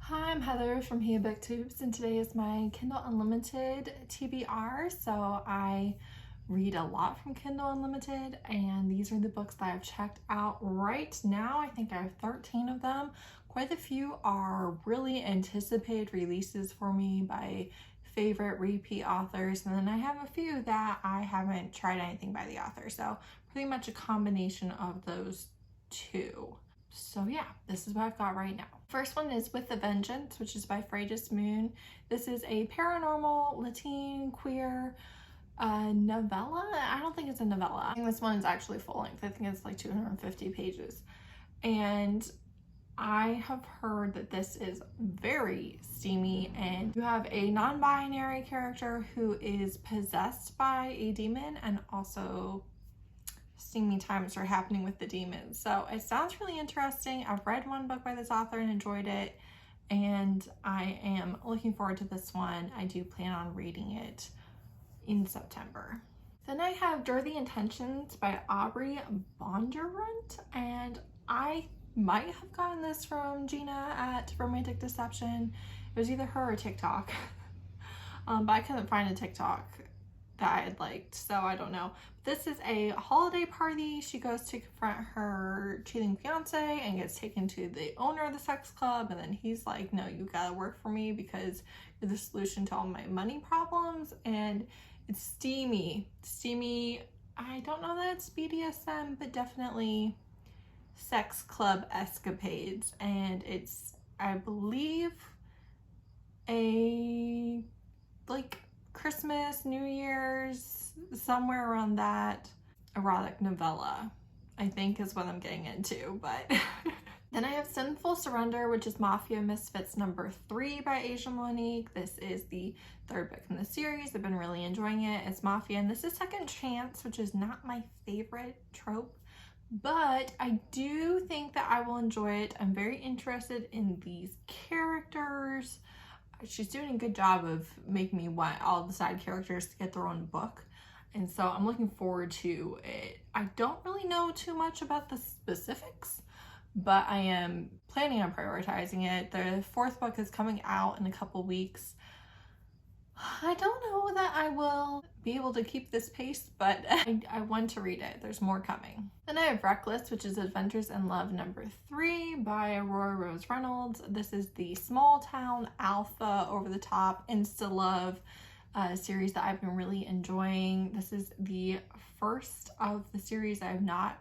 Hi, I'm Heather from Here Booktubes, and today is my Kindle Unlimited TBR. So I read a lot from Kindle Unlimited, and these are the books that I've checked out right now. I think I have 13 of them. Quite a few are really anticipated releases for me by favorite repeat authors, and then I have a few that I haven't tried anything by the author. So pretty much a combination of those two. So yeah, this is what I've got right now. First one is With a Vengeance, which is by Freydis Moon. This is a paranormal, Latin, queer novella. I don't think it's a novella. I think this one is actually full length. I think it's like 250 pages. And I have heard that this is very steamy, and you have a non-binary character who is possessed by a demon, and also steamy times are happening with the demons. So it sounds really interesting. I've read one book by this author and enjoyed it, and I am looking forward to this one. I do plan on reading it in September. Then I have Dirty Intentions by Aabrey Bondurant, and I might have gotten this from Gina at Romantic Deception. It was either her or TikTok, but I couldn't find a TikTok that I had liked, so I don't know. This is a holiday party. She goes to confront her cheating fiance and gets taken to the owner of the sex club, and then he's like, no, you gotta work for me because you're the solution to all my money problems. And it's steamy. I don't know that it's BDSM, but definitely sex club escapades, and it's, I believe, a like Christmas, New Year's, somewhere around that erotic novella, I think is what I'm getting into. But then I have Sinful Surrender, which is Mafia Misfits #3 by Monique. This is the third book in the series. I've been really enjoying it. It's Mafia, and this is Second Chance, which is not my favorite trope, but I do think that I will enjoy it. I'm very interested in these characters. She's doing a good job of making me want all the side characters to get their own book, and so I'm looking forward to it. I don't really know too much about the specifics, but I am planning on prioritizing it. The fourth book is coming out in a couple weeks. I don't know that I will be able to keep this pace, but I want to read it. There's more coming. Then I have Reckless, which is Adventures in Love #3 by Aurora Reynolds. This is the small town alpha over the top insta love series that I've been really enjoying. This is the first of the series I have not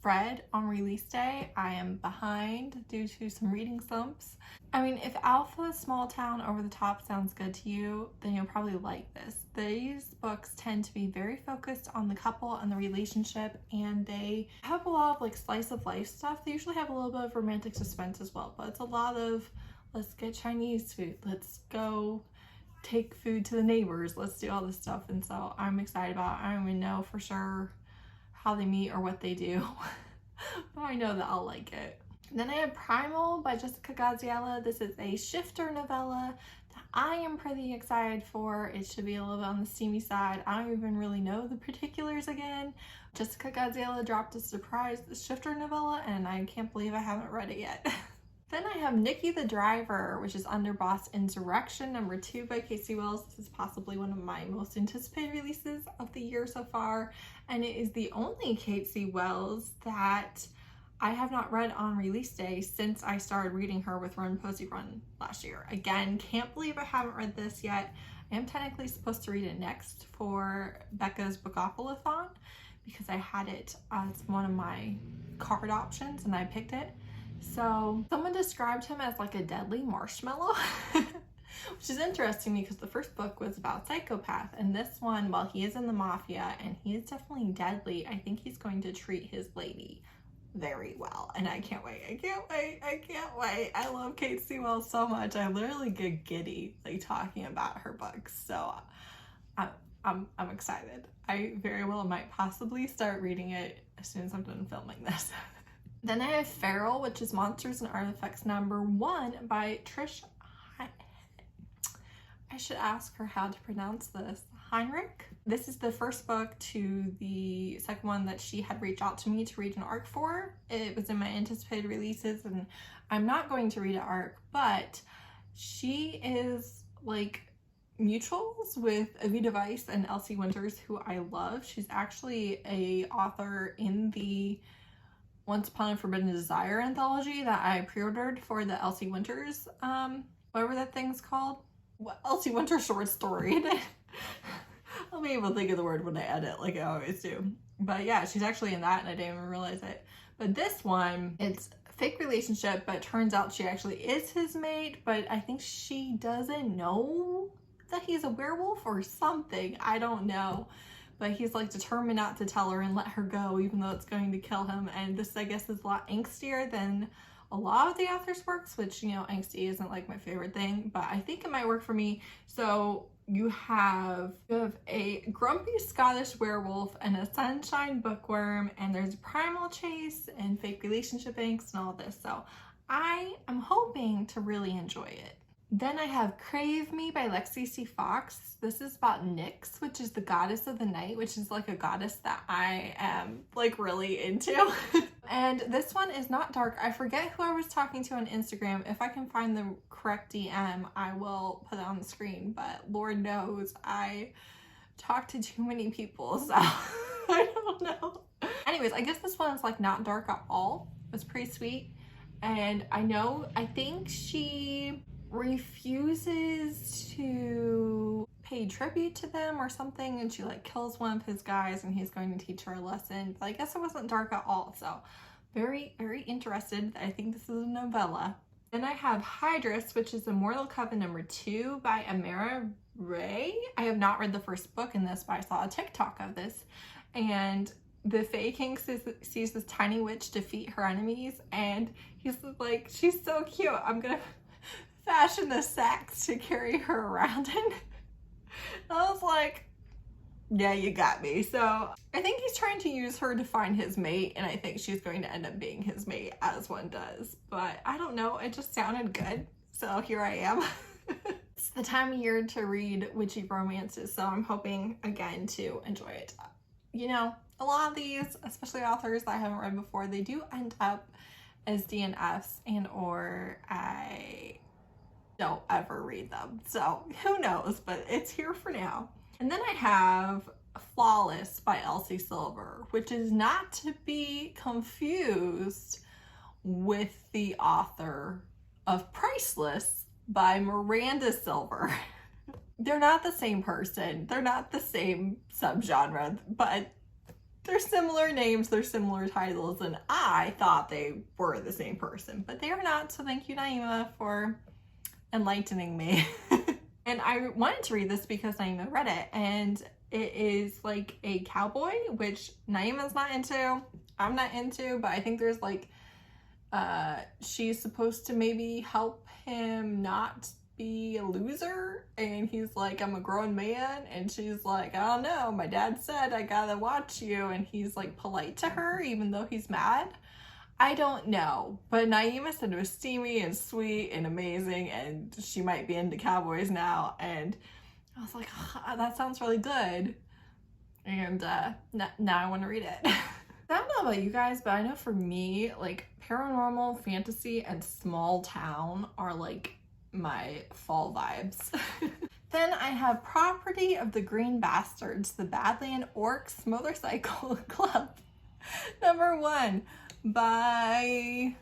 read on release day. I am behind due to some reading slumps. I mean, if alpha, small town, over the top sounds good to you, then you'll probably like this. These books tend to be very focused on the couple and the relationship, and they have a lot of like slice of life stuff. They usually have a little bit of romantic suspense as well, but it's a lot of let's get Chinese food, let's go take food to the neighbors, let's do all this stuff. And so I'm excited about it. I don't even know for sure how they meet or what they do, but I know that I'll like it. Then I have Primal by Jessica Gadziala. This is a shifter novella that I am pretty excited for. It should be a little bit on the steamy side. I don't even really know the particulars again. Jessica Gadziala dropped a surprise shifter novella, and I can't believe I haven't read it yet. Then I have Nikki The Driver, which is Underboss Insurrection #2 by Cate Wells. This is possibly one of my most anticipated releases of the year so far, and it is the only Cate Wells that I have not read on release day since I started reading her with Run Posey Run last year. Again, can't believe I haven't read this yet. I am technically supposed to read it next for Becca's Bookopoly-thon because I had it as one of my card options and I picked it. So someone described him as like a deadly marshmallow, which is interesting because the first book was about psychopath, and this one, while he is in the mafia and he is definitely deadly, I think he's going to treat his lady very well, and I can't wait. I love Cate Wells so much. I literally get giddy like talking about her books, so I'm excited. I very well might possibly start reading it as soon as I'm done filming this. Then I have Feral, which is Monsters and Artifacts #1 by Trish. I should ask her how to pronounce this. Heinrich. This is the first book to the second one that she had reached out to me to read an arc for. It was in my anticipated releases, and I'm not going to read an arc, but She is like mutuals with Evita Weiss and Elsie Winters, who I love. She's actually a author in the Once Upon a Forbidden Desire anthology that I pre-ordered for the Elsie Winters, whatever that thing's called. Elsie Winters short story. I'll be able to think of the word when I edit, like I always do. But yeah, she's actually in that and I didn't even realize it. But this one, it's a fake relationship, but it turns out she actually is his mate, but I think she doesn't know that he's a werewolf or something. I don't know. But he's like determined not to tell her and let her go, even though it's going to kill him. And this, I guess, is a lot angstier than a lot of the author's works, which, you know, angsty isn't like my favorite thing, but I think it might work for me. So you have a grumpy Scottish werewolf and a sunshine bookworm, and there's primal chase and fake relationship angst and all this. So I am hoping to really enjoy it. Then I have Crave Me by Lexi C. Fox. This is about Nyx, which is the goddess of the night, which is like a goddess that I am like really into. And this one is not dark. I forget who I was talking to on Instagram. If I can find the correct DM, I will put it on the screen. But Lord knows I talk to too many people, so I don't know. Anyways, I guess this one is like not dark at all. It's pretty sweet. And I think she refuses to pay tribute to them or something, and she like kills one of his guys and he's going to teach her a lesson. But I guess it wasn't dark at all, so very, very interested. I think this is a novella. Then I have Hydrous, which is Immortal Coven number 2 by Amara. I have not read the first book in this, but I saw a TikTok of this, and the Fae King sees this tiny witch defeat her enemies, and he's like, she's so cute, I'm gonna fashion the sacks to carry her around in. I was like, yeah, you got me. So I think he's trying to use her to find his mate, and I think she's going to end up being his mate, as one does. But I don't know, it just sounded good, so here I am. It's the time of year to read witchy romances, so I'm hoping again to enjoy it. You know, a lot of these, especially authors that I haven't read before, they do end up as DNFs, and or I don't ever read them, so who knows, but it's here for now. And then I have Flawless by Elsie Silver, which is not to be confused with the author of Priceless by Miranda Silver. They're not the same person, they're not the same subgenre, but they're similar names, they're similar titles, and I thought they were the same person, but they are not, so thank you, Naima, for enlightening me. And I wanted to read this because Naima read it, and it is like a cowboy, which Naima's not into, I'm not into, but I think there's like, she's supposed to maybe help him not be a loser, and he's like, I'm a grown man, and she's like, I don't know, my dad said I gotta watch you, and he's like polite to her even though he's mad. I don't know, but Naima said it was steamy and sweet and amazing, and she might be into cowboys now, and I was like, oh, that sounds really good, and now I want to read it. I don't know about you guys, but I know for me, like, paranormal, fantasy, and small town are like my fall vibes. Then I have Property of the Green Bastards, the Badlands Orcs Motorcycle Club, number 1 by,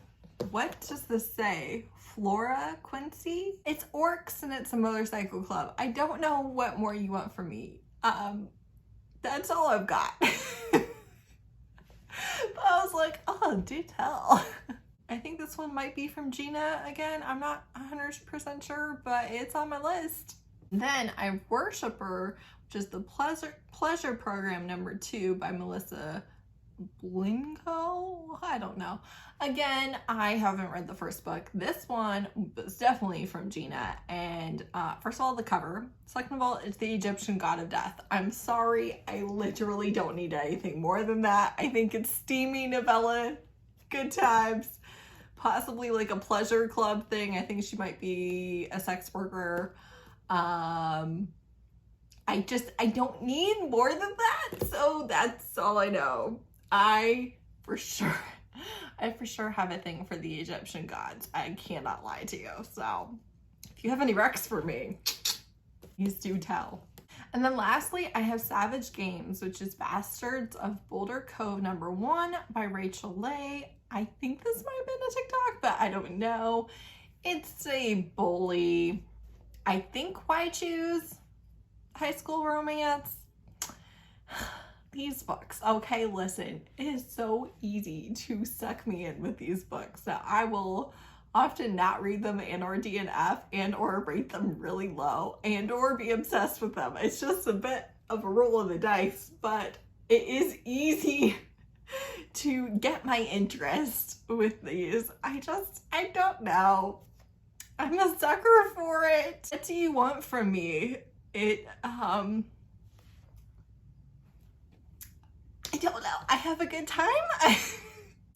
what does this say? Flora, Quincy? It's orcs and it's a motorcycle club. I don't know what more you want from me. That's all I've got. But I was like, oh, do tell. I think this one might be from Gina again. I'm not 100% sure, but it's on my list. Then I have Worshipper, which is the Pleasure Program number 2 by Melissa Blincoe? I don't know. Again, I haven't read the first book. This one was definitely from Gina, and first of all, the cover. Second of all, it's the Egyptian god of death. I'm sorry, I literally don't need anything more than that. I think it's steamy novella, good times, possibly like a pleasure club thing. I think she might be a sex worker. I don't need more than that, so that's all I know. I for sure have a thing for the Egyptian gods. I cannot lie to you. So if If you have any recs for me, please do tell. And then lastly, I have Savage Games, which is Bastards of Boulder Cove #1 by Rachel Leigh. I think this might have been a TikTok, but I don't know. It's a bully, I think why choose high school romance. These books, okay, listen, it is so easy to suck me in with these books that I will often not read them and or DNF and or rate them really low and or be obsessed with them. It's just a bit of a roll of the dice, but it is easy to get my interest with these. I don't know. I'm a sucker for it. What do you want from me? I don't know. I have a good time.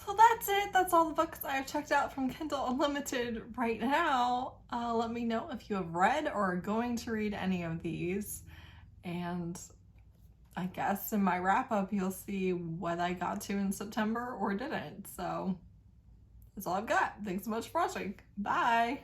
So that's it. That's all the books I've checked out from Kindle Unlimited right now. Let me know if you have read or are going to read any of these. And I guess in my wrap up, you'll see what I got to in September or didn't. So that's all I've got. Thanks so much for watching. Bye.